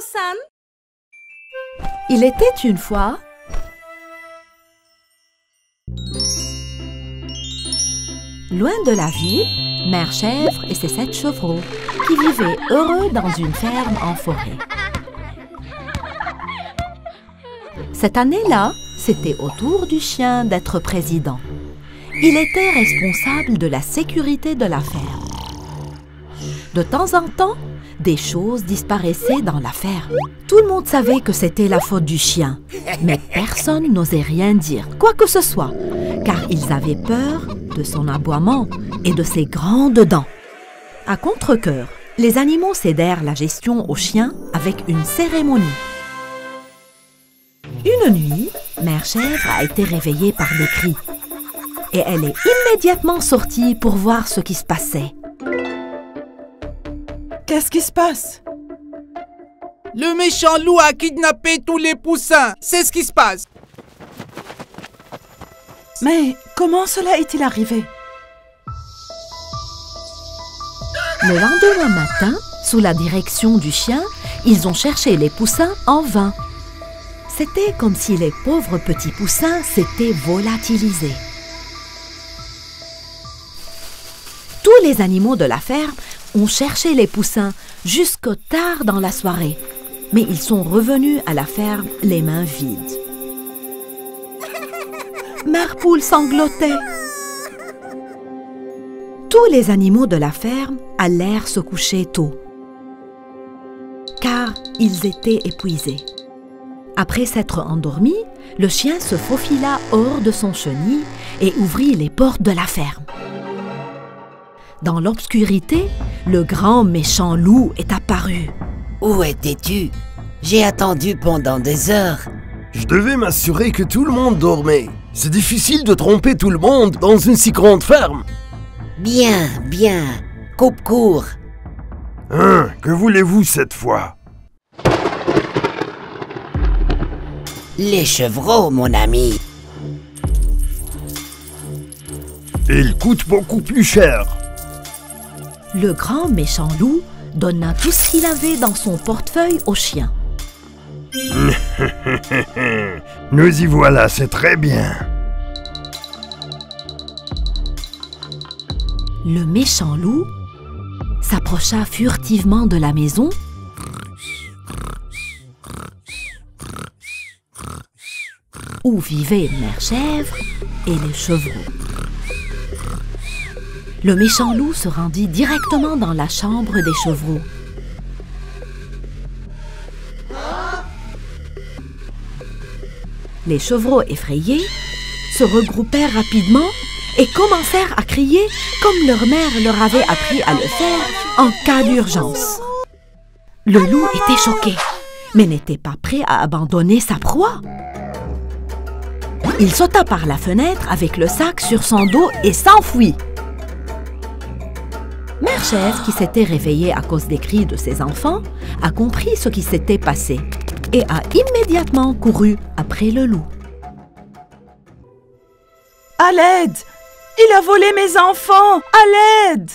Hassan. Il était une fois loin de la ville, Mère Chèvre et ses 7 chevreaux qui vivaient heureux dans une ferme en forêt. Cette année-là, c'était au tour du chien d'être président. Il était responsable de la sécurité de la ferme. De temps en temps, des choses disparaissaient dans la ferme. Tout le monde savait que c'était la faute du chien, mais personne n'osait rien dire, quoi que ce soit, car ils avaient peur de son aboiement et de ses grandes dents. À contre-cœur, les animaux cédèrent la gestion au chien avec une cérémonie. Une nuit, Mère Chèvre a été réveillée par des cris et elle est immédiatement sortie pour voir ce qui se passait. Qu'est-ce qui se passe? Le méchant loup a kidnappé tous les poussins. C'est ce qui se passe. Mais comment cela est-il arrivé? Le lendemain matin, sous la direction du chien, ils ont cherché les poussins en vain. C'était comme si les pauvres petits poussins s'étaient volatilisés. Tous les animaux de la ferme ont cherché les poussins jusque tard dans la soirée, mais ils sont revenus à la ferme les mains vides. Mère Poule sanglotait. Tous les animaux de la ferme allèrent se coucher tôt, car ils étaient épuisés. Après s'être endormi, le chien se faufila hors de son chenil et ouvrit les portes de la ferme. Dans l'obscurité, le grand méchant loup est apparu. Où étais-tu? J'ai attendu pendant des heures. Je devais m'assurer que tout le monde dormait. C'est difficile de tromper tout le monde dans une si grande ferme. Bien, bien. Coupe court. Hein, que voulez-vous cette fois? Les chevreaux, mon ami. Ils coûtent beaucoup plus cher. Le grand méchant loup donna tout ce qu'il avait dans son portefeuille au chien. Nous y voilà, c'est très bien. Le méchant loup s'approcha furtivement de la maison où vivaient Mère Chèvre et les chevreaux. Le méchant loup se rendit directement dans la chambre des chevreaux. Les chevreaux effrayés se regroupèrent rapidement et commencèrent à crier comme leur mère leur avait appris à le faire en cas d'urgence. Le loup était choqué, mais n'était pas prêt à abandonner sa proie. Il sauta par la fenêtre avec le sac sur son dos et s'enfuit. Mère Chèvre, qui s'était réveillée à cause des cris de ses enfants, a compris ce qui s'était passé et a immédiatement couru après le loup. À l'aide! Il a volé mes enfants! À l'aide!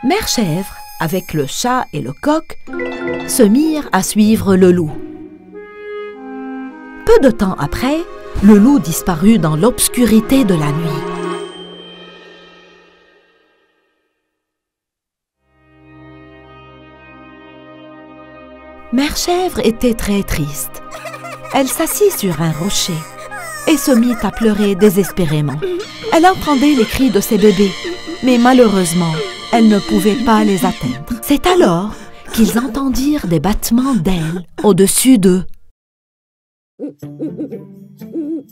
Mère Chèvre, avec le chat et le coq, se mirent à suivre le loup. Peu de temps après, le loup disparut dans l'obscurité de la nuit. Mère Chèvre était très triste. Elle s'assit sur un rocher et se mit à pleurer désespérément. Elle entendait les cris de ses bébés, mais malheureusement, elle ne pouvait pas les atteindre. C'est alors qu'ils entendirent des battements d'ailes au-dessus d'eux.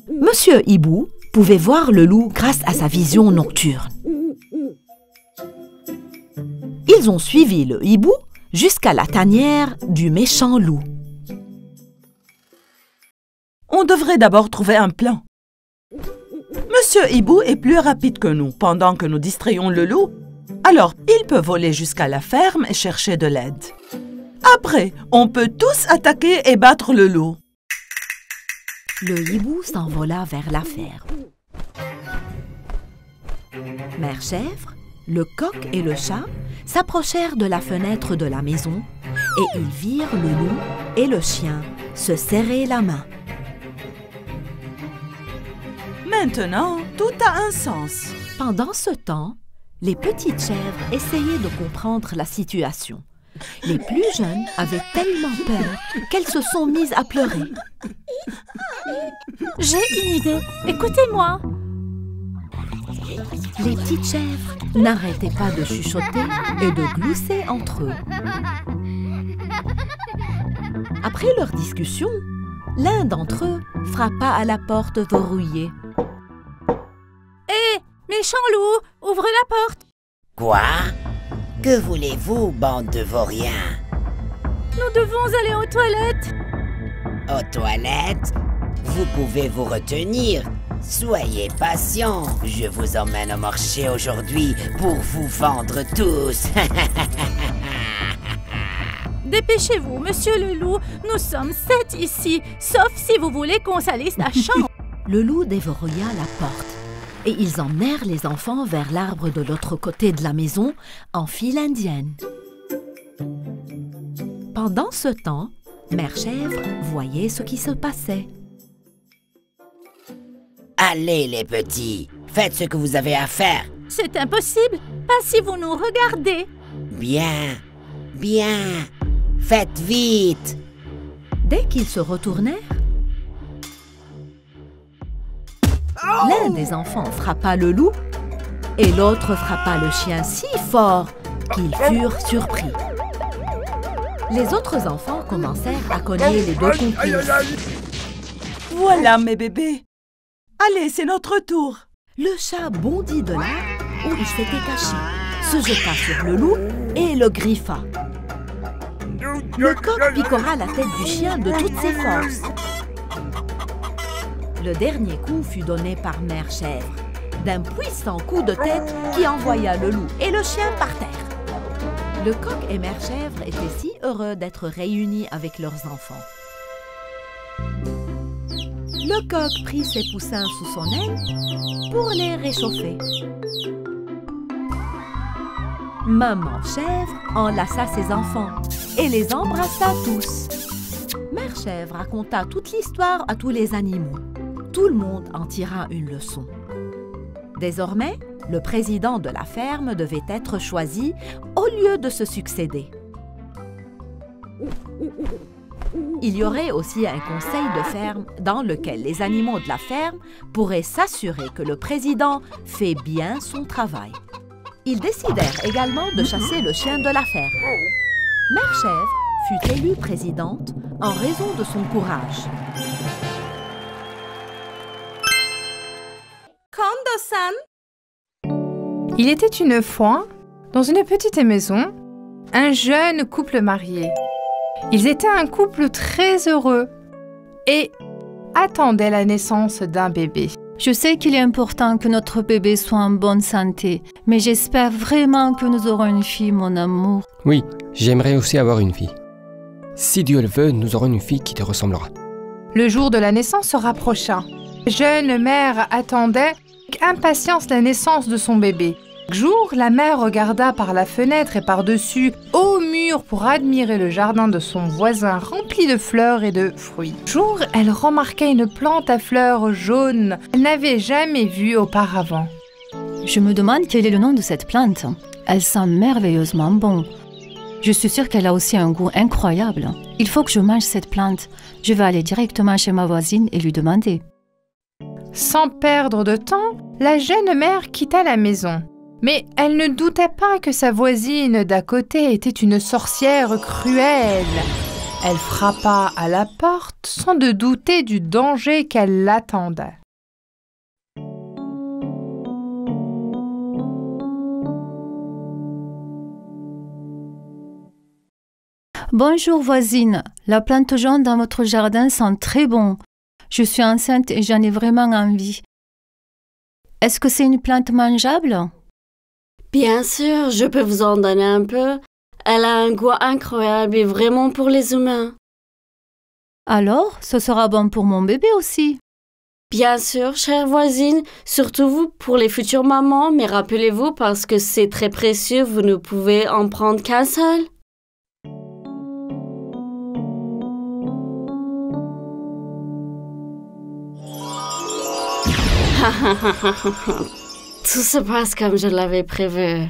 Monsieur Hibou pouvait voir le loup grâce à sa vision nocturne. Ils ont suivi le hibou jusqu'à la tanière du méchant loup. On devrait d'abord trouver un plan. Monsieur Hibou est plus rapide que nous pendant que nous distrayons le loup. Alors, il peut voler jusqu'à la ferme et chercher de l'aide. Après, on peut tous attaquer et battre le loup. Le hibou s'envola vers la ferme. Mère Chèvre, le coq et le chat s'approchèrent de la fenêtre de la maison et ils virent le loup et le chien se serrer la main. Maintenant, tout a un sens. Pendant ce temps, les petites chèvres essayaient de comprendre la situation. Les plus jeunes avaient tellement peur qu'elles se sont mises à pleurer. J'ai une idée, écoutez-moi. Les petites chèvres n'arrêtaient pas de chuchoter et de glousser entre eux. Après leur discussion, l'un d'entre eux frappa à la porte verrouillée. Hé, méchant loup, ouvre la porte. Quoi? Que voulez-vous, bande de vauriens? Nous devons aller aux toilettes. Aux toilettes? Vous pouvez vous retenir. Soyez patient. Je vous emmène au marché aujourd'hui pour vous vendre tous. Dépêchez-vous, monsieur le loup. Nous sommes 7 ici, sauf si vous voulez qu'on salisse la chambre. Le loup déverrouilla la porte et ils emmenèrent les enfants vers l'arbre de l'autre côté de la maison en file indienne. Pendant ce temps, Mère Chèvre voyait ce qui se passait. Allez les petits, faites ce que vous avez à faire. C'est impossible, pas si vous nous regardez. Bien, bien, faites vite. Dès qu'ils se retournèrent, l'un des enfants frappa le loup et l'autre frappa le chien si fort qu'ils furent surpris. Les autres enfants commencèrent à cogner les deux complices. Voilà mes bébés. Allez, c'est notre tour. Le chat bondit de là où il s'était caché, se jeta sur le loup et le griffa. Le coq picora la tête du chien de toutes ses forces. Le dernier coup fut donné par Mère Chèvre, d'un puissant coup de tête qui envoya le loup et le chien par terre. Le coq et Mère Chèvre étaient si heureux d'être réunis avec leurs enfants. Le coq prit ses poussins sous son aile pour les réchauffer. Maman Chèvre enlaça ses enfants et les embrassa tous. Mère Chèvre raconta toute l'histoire à tous les animaux. Tout le monde en tira une leçon. Désormais, le président de la ferme devait être choisi au lieu de se succéder. Il y aurait aussi un conseil de ferme dans lequel les animaux de la ferme pourraient s'assurer que le président fait bien son travail. Ils décidèrent également de chasser le chien de la ferme. Mère Chèvre fut élue présidente en raison de son courage. Kondo-san. Il était une fois, dans une petite maison, un jeune couple marié. Ils étaient un couple très heureux et attendaient la naissance d'un bébé. Je sais qu'il est important que notre bébé soit en bonne santé, mais j'espère vraiment que nous aurons une fille, mon amour. Oui, j'aimerais aussi avoir une fille. Si Dieu le veut, nous aurons une fille qui te ressemblera. Le jour de la naissance se rapprocha. La jeune mère attendait avec impatience la naissance de son bébé. Chaque jour, la mère regarda par la fenêtre et par-dessus au mur pour admirer le jardin de son voisin rempli de fleurs et de fruits. Un jour, elle remarqua une plante à fleurs jaunes qu'elle n'avait jamais vue auparavant. Je me demande quel est le nom de cette plante. Elle sent merveilleusement bon. Je suis sûre qu'elle a aussi un goût incroyable. Il faut que je mange cette plante. Je vais aller directement chez ma voisine et lui demander. Sans perdre de temps, la jeune mère quitta la maison. Mais elle ne doutait pas que sa voisine d'à côté était une sorcière cruelle. Elle frappa à la porte sans de douter du danger qu'elle l'attendait. Bonjour voisine, la plante jaune dans votre jardin sent très bon. Je suis enceinte et j'en ai vraiment envie. Est-ce que c'est une plante mangeable ? Bien sûr, je peux vous en donner un peu. Elle a un goût incroyable et vraiment pour les humains. Alors, ce sera bon pour mon bébé aussi. Bien sûr, chère voisine, surtout vous pour les futures mamans, mais rappelez-vous, parce que c'est très précieux, vous ne pouvez en prendre qu'un seul. Tout se passe comme je l'avais prévu.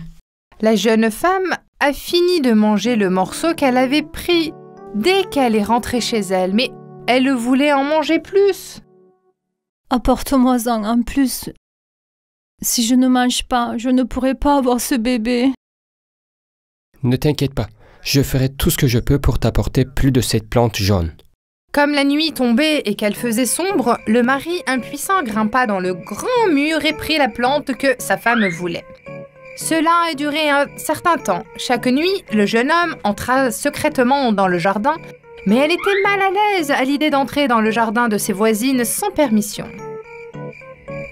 La jeune femme a fini de manger le morceau qu'elle avait pris dès qu'elle est rentrée chez elle, mais elle voulait en manger plus. Apporte-moi-en un plus. Si je ne mange pas, je ne pourrai pas avoir ce bébé. Ne t'inquiète pas, je ferai tout ce que je peux pour t'apporter plus de cette plante jaune. Comme la nuit tombait et qu'elle faisait sombre, le mari impuissant grimpa dans le grand mur et prit la plante que sa femme voulait. Cela a duré un certain temps. Chaque nuit, le jeune homme entra secrètement dans le jardin, mais elle était mal à l'aise à l'idée d'entrer dans le jardin de ses voisines sans permission.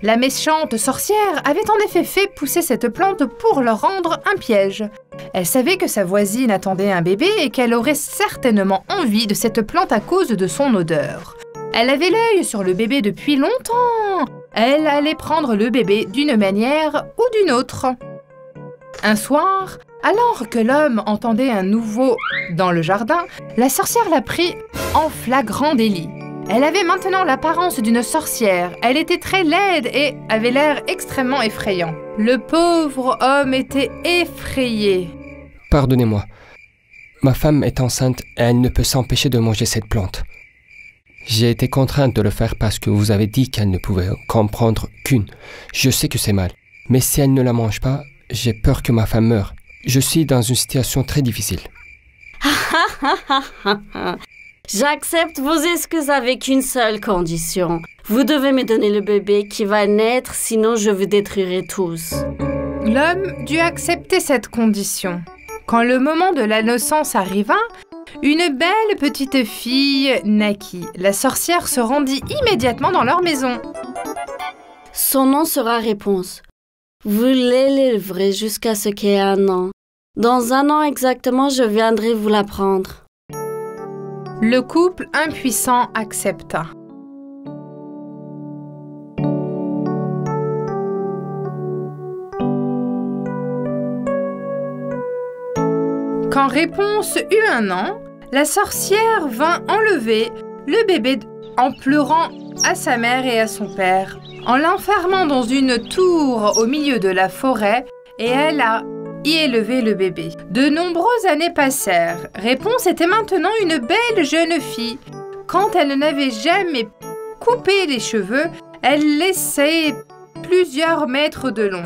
La méchante sorcière avait en effet fait pousser cette plante pour leur rendre un piège. Elle savait que sa voisine attendait un bébé et qu'elle aurait certainement envie de cette plante à cause de son odeur. Elle avait l'œil sur le bébé depuis longtemps. Elle allait prendre le bébé d'une manière ou d'une autre. Un soir, alors que l'homme entendait un nouveau dans le jardin, la sorcière l'a pris en flagrant délit. Elle avait maintenant l'apparence d'une sorcière. Elle était très laide et avait l'air extrêmement effrayant. Le pauvre homme était effrayé. Pardonnez-moi. Ma femme est enceinte et elle ne peut s'empêcher de manger cette plante. J'ai été contrainte de le faire parce que vous avez dit qu'elle ne pouvait comprendre qu'une. Je sais que c'est mal. Mais si elle ne la mange pas, j'ai peur que ma femme meure. Je suis dans une situation très difficile. J'accepte vos excuses avec une seule condition. Vous devez me donner le bébé qui va naître, sinon je vous détruirai tous. L'homme dut accepter cette condition. Quand le moment de la naissance arriva, une belle petite fille naquit. La sorcière se rendit immédiatement dans leur maison. Son nom sera Réponse. Vous l'élèverez jusqu'à ce qu'il ait 1 an. Dans 1 an exactement, je viendrai vous la prendre. Le couple impuissant accepta. Quand Réponse eut 1 an, la sorcière vint enlever le bébé en pleurant à sa mère et à son père, en l'enfermant dans une tour au milieu de la forêt, et elle a y élevé le bébé. De nombreuses années passèrent. Réponse était maintenant une belle jeune fille. Quand elle n'avait jamais coupé les cheveux, elle laissait plusieurs mètres de long.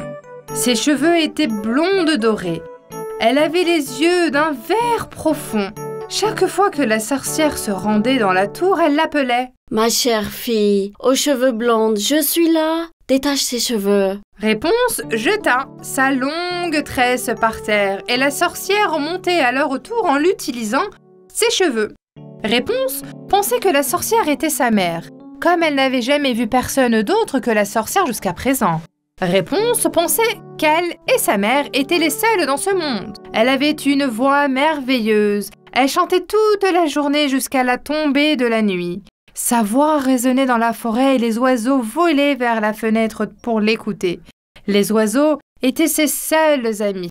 Ses cheveux étaient blondes dorés. Elle avait les yeux d'un vert profond. Chaque fois que la sorcière se rendait dans la tour, elle l'appelait. « Ma chère fille, aux cheveux blondes, je suis là. Détache ses cheveux. » Réponse jeta sa longue tresse par terre et la sorcière montait à leur tour en l'utilisant ses cheveux. Réponse pensait que la sorcière était sa mère, comme elle n'avait jamais vu personne d'autre que la sorcière jusqu'à présent. Réponse pensait qu'elle et sa mère étaient les seules dans ce monde. Elle avait une voix merveilleuse. Elle chantait toute la journée jusqu'à la tombée de la nuit. Sa voix résonnait dans la forêt et les oiseaux volaient vers la fenêtre pour l'écouter. Les oiseaux étaient ses seuls amis.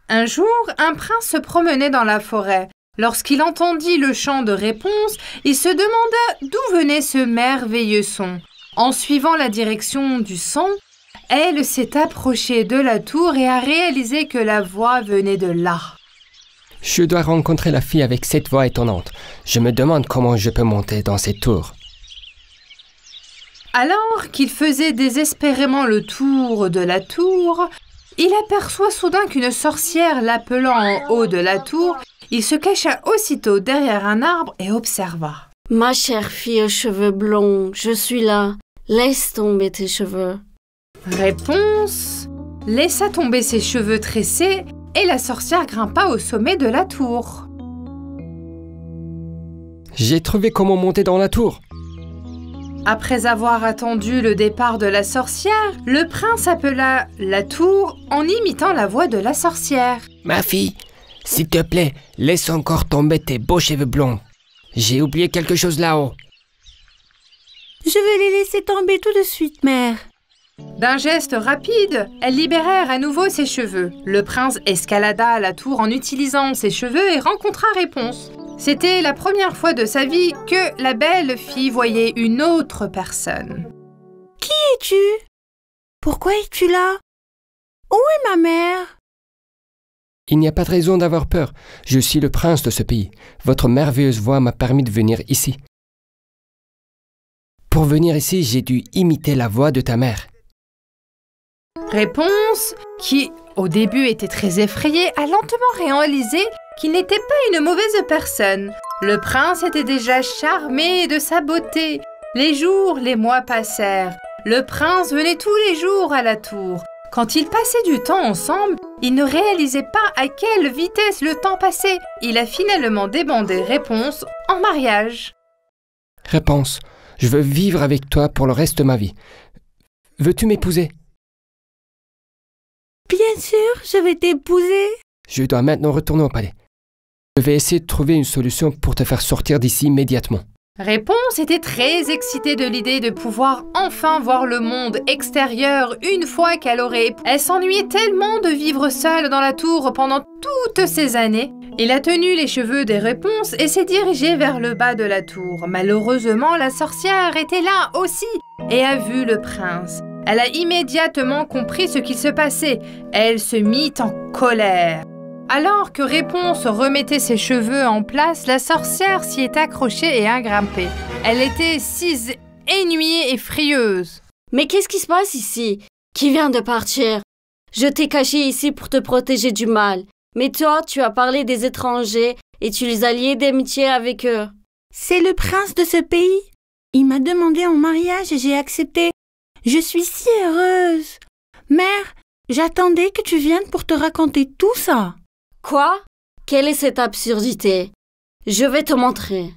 Un jour, un prince se promenait dans la forêt. Lorsqu'il entendit le chant de Réponse, il se demanda d'où venait ce merveilleux son. En suivant la direction du son, elle s'est approchée de la tour et a réalisé que la voix venait de là. Je dois rencontrer la fille avec cette voix étonnante. Je me demande comment je peux monter dans cette tour. Alors qu'il faisait désespérément le tour de la tour, il aperçoit soudain qu'une sorcière l'appelant en haut de la tour. Il se cacha aussitôt derrière un arbre et observa. « Ma chère fille aux cheveux blonds, je suis là. Laisse tomber tes cheveux. » Réponse laissa tomber ses cheveux tressés et la sorcière grimpa au sommet de la tour. J'ai trouvé comment monter dans la tour. Après avoir attendu le départ de la sorcière, le prince appela la tour en imitant la voix de la sorcière. Ma fille, s'il te plaît, laisse encore tomber tes beaux cheveux blonds. J'ai oublié quelque chose là-haut. Je vais les laisser tomber tout de suite, mère. D'un geste rapide, elles libérèrent à nouveau ses cheveux. Le prince escalada la tour en utilisant ses cheveux et rencontra Réponse. C'était la première fois de sa vie que la belle fille voyait une autre personne. Qui es-tu? Pourquoi es-tu là? Où est ma mère? Il n'y a pas de raison d'avoir peur. Je suis le prince de ce pays. Votre merveilleuse voix m'a permis de venir ici. Pour venir ici, j'ai dû imiter la voix de ta mère. Réponse, qui au début était très effrayée, a lentement réalisé qu'il n'était pas une mauvaise personne. Le prince était déjà charmé de sa beauté. Les jours, les mois passèrent. Le prince venait tous les jours à la tour. Quand ils passaient du temps ensemble, il ne réalisait pas à quelle vitesse le temps passait. Il a finalement demandé Réponse en mariage. Réponse, je veux vivre avec toi pour le reste de ma vie. Veux-tu m'épouser? Bien sûr, je vais t'épouser. Je dois maintenant retourner au palais. Je vais essayer de trouver une solution pour te faire sortir d'ici immédiatement. Réponse était très excitée de l'idée de pouvoir enfin voir le monde extérieur une fois qu'elle aurait... Elle s'ennuyait tellement de vivre seule dans la tour pendant toutes ces années. Il a tenu les cheveux des Réponses et s'est dirigé vers le bas de la tour. Malheureusement, la sorcière était là aussi et a vu le prince. Elle a immédiatement compris ce qui se passait. Elle se mit en colère. Alors que Réponse remettait ses cheveux en place, la sorcière s'y est accrochée et a grimpé. Elle était si ennuyée et frieuse. Mais qu'est-ce qui se passe ici? Qui vient de partir? Je t'ai caché ici pour te protéger du mal. Mais toi, tu as parlé des étrangers et tu les as liés d'amitié avec eux. C'est le prince de ce pays. Il m'a demandé en mariage et j'ai accepté. Je suis si heureuse. Mère, j'attendais que tu viennes pour te raconter tout ça. Quoi? Quelle est cette absurdité? Je vais te montrer.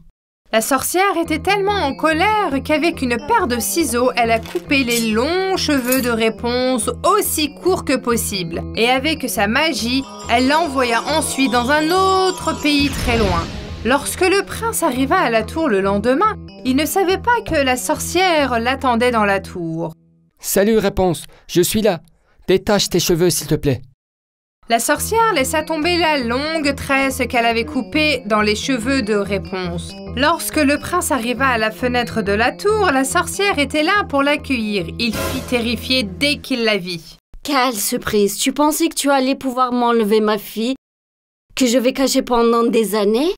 La sorcière était tellement en colère qu'avec une paire de ciseaux, elle a coupé les longs cheveux de Réponse aussi courts que possible. Et avec sa magie, elle l'envoya ensuite dans un autre pays très loin. Lorsque le prince arriva à la tour le lendemain, il ne savait pas que la sorcière l'attendait dans la tour. Salut Réponse, je suis là. Détache tes cheveux s'il te plaît. La sorcière laissa tomber la longue tresse qu'elle avait coupée dans les cheveux de Réponse. Lorsque le prince arriva à la fenêtre de la tour, la sorcière était là pour l'accueillir. Il fit terrifié dès qu'il la vit. Quelle surprise! Tu pensais que tu allais pouvoir m'enlever ma fille, que je vais cacher pendant des années?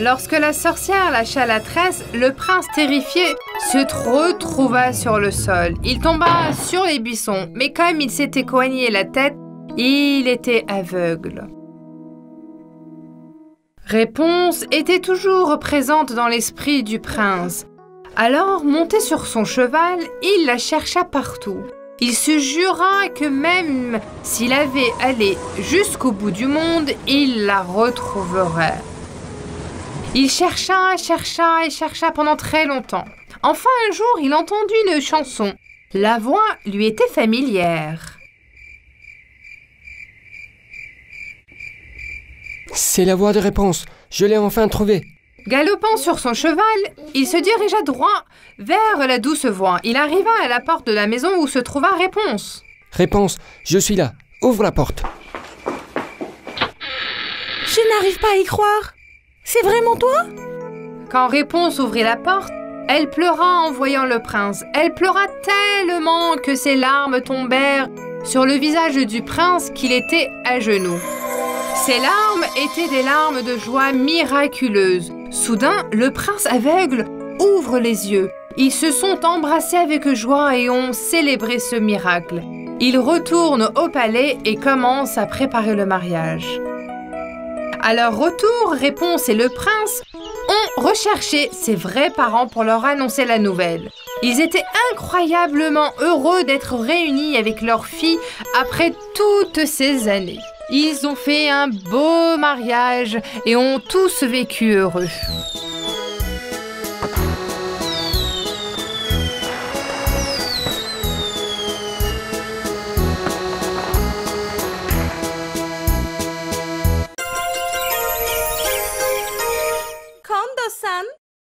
Lorsque la sorcière lâcha la tresse, le prince terrifié se retrouva sur le sol. Il tomba sur les buissons, mais comme il s'était coigné la tête, il était aveugle. Réponse était toujours présente dans l'esprit du prince. Alors, monté sur son cheval, il la chercha partout. Il se jura que même s'il avait allé jusqu'au bout du monde, il la retrouverait. Il chercha pendant très longtemps. Enfin, un jour, il entendit une chanson. La voix lui était familière. C'est la voix de Réponse. Je l'ai enfin trouvée. Galopant sur son cheval, il se dirigea droit vers la douce voix. Il arriva à la porte de la maison où se trouva Réponse. Réponse, je suis là. Ouvre la porte. Je n'arrive pas à y croire. C'est vraiment toi? Quand Réponse ouvrit la porte, elle pleura en voyant le prince. Elle pleura tellement que ses larmes tombèrent sur le visage du prince qu'il était à genoux. Ces larmes étaient des larmes de joie miraculeuse. Soudain, le prince aveugle ouvre les yeux. Ils se sont embrassés avec joie et ont célébré ce miracle. Ils retournent au palais et commencent à préparer le mariage. À leur retour, Réponse et le prince ont recherché ses vrais parents pour leur annoncer la nouvelle. Ils étaient incroyablement heureux d'être réunis avec leur fille après toutes ces années. Ils ont fait un beau mariage et ont tous vécu heureux.